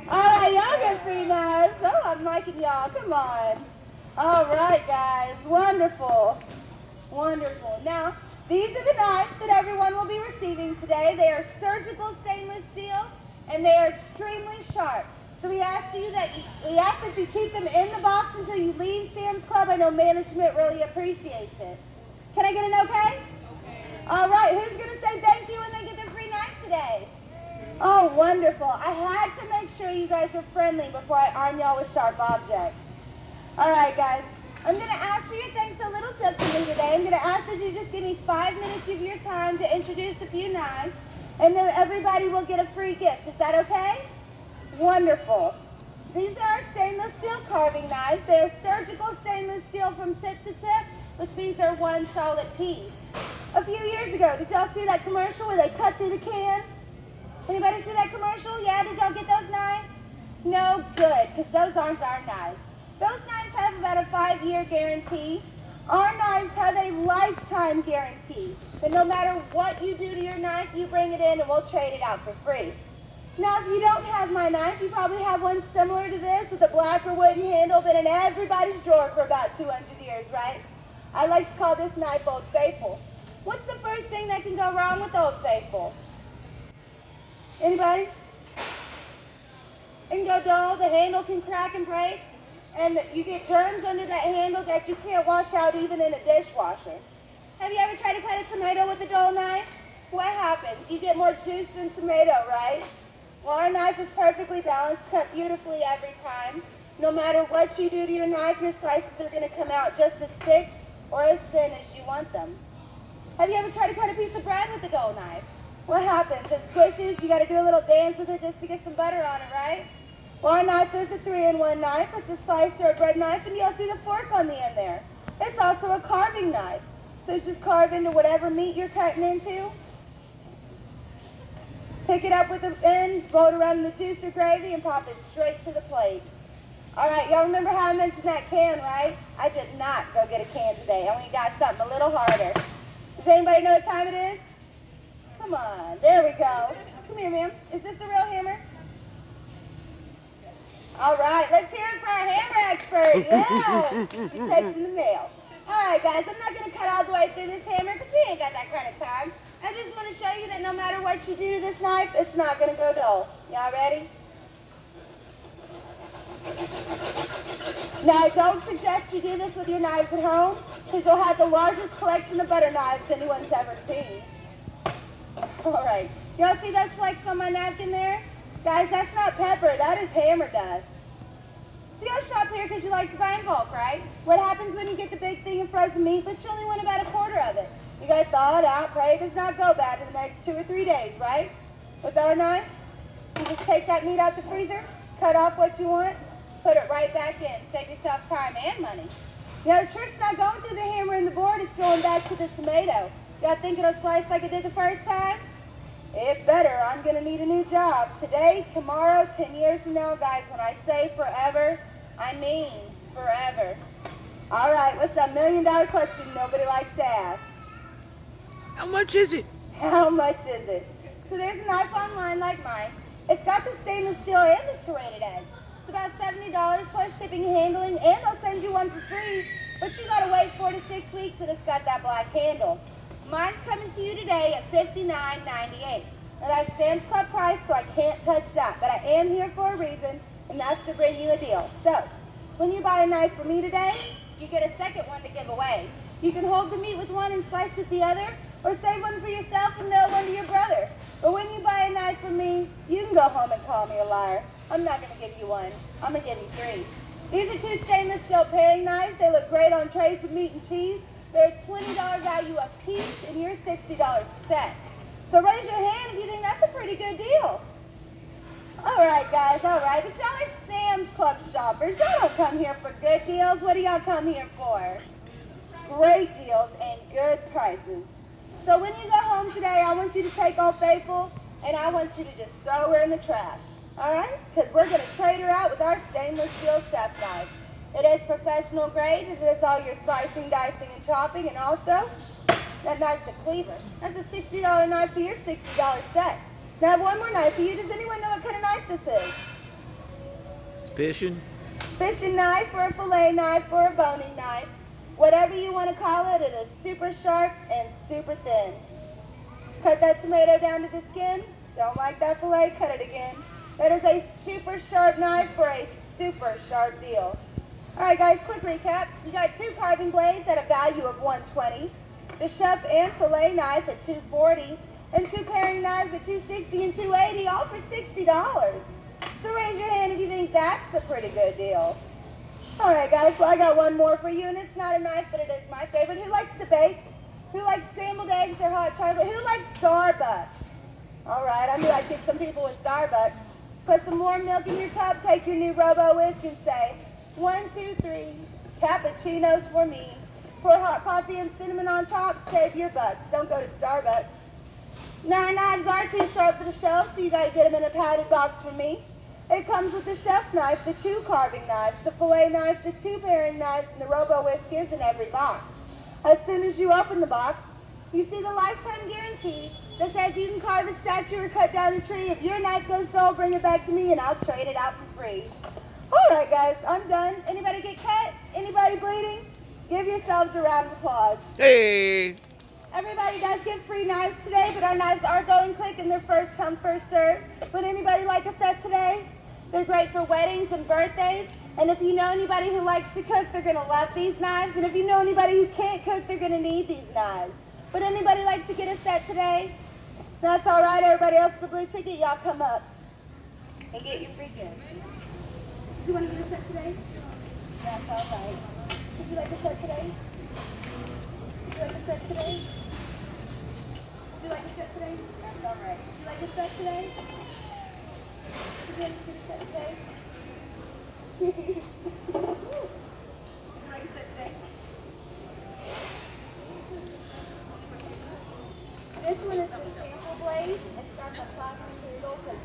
All right, y'all get free knives. Oh, I'm miking y'all. Come on. All right, guys. Wonderful. Wonderful. Now, these are the knives that everyone will be receiving today. They are surgical stainless steel, and they are extremely sharp. So we ask that you keep them in the box until you leave Sam's Club. I know management really appreciates it. Can I get an okay? All right, who's going to say thank you when they get their free knife today? Oh, wonderful. I had to make sure you guys were friendly before I arm y'all with sharp objects. All right, guys. I'm going to ask for your thanks a little differently today. I'm going to ask that you just give me 5 minutes of your time to introduce a few knives, and then everybody will get a free gift. Is that okay? Wonderful. These are our stainless steel carving knives. They are surgical stainless steel from tip to tip, which means they're one solid piece. A few years ago, did y'all see that commercial where they cut through the can? Anybody see that commercial? Yeah, did y'all get those knives? No, good, because those aren't our knives. Those knives have about a 5-year guarantee. Our knives have a lifetime guarantee. That no matter what you do to your knife, you bring it in and we'll trade it out for free. Now, if you don't have my knife, you probably have one similar to this with a black or wooden handle, been in everybody's drawer for about 200 years, right? I like to call this knife Old Faithful. What's the first thing that can go wrong with Old Faithful? Anybody? It can go dull, the handle can crack and break, and you get germs under that handle that you can't wash out even in a dishwasher. Have you ever tried to cut a tomato with a dull knife? What happens? You get more juice than tomato, right? Well, our knife is perfectly balanced, cut beautifully every time. No matter what you do to your knife, your slices are going to come out just as thick or as thin as you want them. Have you ever tried to cut a piece of bread with a dull knife? What happens? It squishes, you got to do a little dance with it just to get some butter on it, right? Well, our knife is a 3-in-1 knife. It's a slicer, a bread knife, and you'll see the fork on the end there. It's also a carving knife. So just carve into whatever meat you're cutting into. Pick it up with the end, roll it around in the juice or gravy, and pop it straight to the plate. All right, y'all remember how I mentioned that can, right? I did not go get a can today. I went and got something a little harder. Does anybody know what time it is? Come on, there we go. Come here, ma'am. Is this a real hammer? All right, let's hear it for our hammer expert. Yes, you checked in the mail. All right, guys, I'm not going to cut all the way through this hammer because we ain't got that kind of time. I just want to show you that no matter what you do to this knife, it's not going to go dull. Y'all ready? Now, I don't suggest you do this with your knives at home because you'll have the largest collection of butter knives anyone's ever seen. All right. Y'all see those flakes on my napkin there? Guys, that's not pepper. That is hammer dust. So y'all shop here because you like to buy in bulk, right? What happens when you get the big thing of frozen meat, but you only want about a quarter of it? You guys thaw it out, pray it does not go bad in the next 2 or 3 days, right? With our knife, you just take that meat out the freezer, cut off what you want, put it right back in. Save yourself time and money. Now, the trick's not going through the hammer and the board, it's going back to the tomato. Y'all think it'll slice like it did the first time? It better. I'm going to need a new job. Today, tomorrow, 10 years from now, guys, when I say forever, I mean forever. All right, what's that $1 million question nobody likes to ask? How much is it? How much is it? So there's a knife online like mine. It's got the stainless steel and the serrated edge. It's about $70 plus shipping and handling, and they'll send you one for free, but you got to wait 4 to 6 weeks, and it's got that black handle. Mine's coming to you today at $59.98. Now that's Sam's Club price, so I can't touch that. But I am here for a reason, and that's to bring you a deal. So, when you buy a knife for me today, you get a second one to give away. You can hold the meat with one and slice with the other, or save one for yourself and mail one to your brother. But when you buy a knife from me, you can go home and call me a liar. I'm not going to give you one. I'm going to give you 3. These are 2 stainless steel paring knives. They look great on trays with meat and cheese. They're a $20 value a piece, and you're $60 set. So raise your hand if you think that's a pretty good deal. All right, guys, all right. But y'all are Sam's Club shoppers. Y'all don't come here for good deals. What do y'all come here for? Great deals and good prices. So when you go home today, I want you to take Old Faithful, and I want you to just throw her in the trash. All right? Because we're going to trade her out with our stainless steel chef knife. It is professional grade. It does all your slicing, dicing, and chopping. And also, that knife's a cleaver. That's a $60 knife for your $60 set. Now I have one more knife for you. Does anyone know what kind of knife this is? Fishing? Fishing knife or a fillet knife or a boning knife. Whatever you want to call it, it is super sharp and super thin. Cut that tomato down to the skin. Don't like that fillet, cut it again. That is a super sharp knife for a super sharp deal. All right, guys, quick recap. You got 2 carving blades at a value of $120, the chef and fillet knife at $240, and 2 paring knives at $260 and $280, all for $60. So raise your hand if you think that's a pretty good deal. All right, guys, well, I got one more for you, and it's not a knife, but it is my favorite. Who likes to bake? Who likes scrambled eggs or hot chocolate? Who likes Starbucks? All right, I knew I'd get some people with Starbucks. Put some warm milk in your cup, take your new Robo-Whisk and say, 1, 2, 3, cappuccinos for me. Pour hot coffee and cinnamon on top, save your bucks. Don't go to Starbucks. Now, our knives are too sharp for the shelf, so you got to get them in a padded box from me. It comes with the chef knife, the 2 carving knives, the fillet knife, the 2 paring knives, and the Robo-Whisk is in every box. As soon as you open the box, you see the lifetime guarantee that says you can carve a statue or cut down a tree. If your knife goes dull, bring it back to me and I'll trade it out for free. All right, guys, I'm done. Anybody get cut? Anybody bleeding? Give yourselves a round of applause. Hey! Everybody does get free knives today, but our knives are going quick and they're first come, first served. Would anybody like a set today? They're great for weddings and birthdays. And if you know anybody who likes to cook, they're going to love these knives. And if you know anybody who can't cook, they're going to need these knives. Would anybody like to get a set today? That's all right. Everybody else with the blue ticket, y'all come up and get your free gift. Do you want to get a set today? That's all right. Would you like a set today? Would you like a set today? Would you like a set today? That's all right. Would you like a set today? Would you like to get a set today? Would you like a set today? This one is the sample blade. It's got the plastic handle because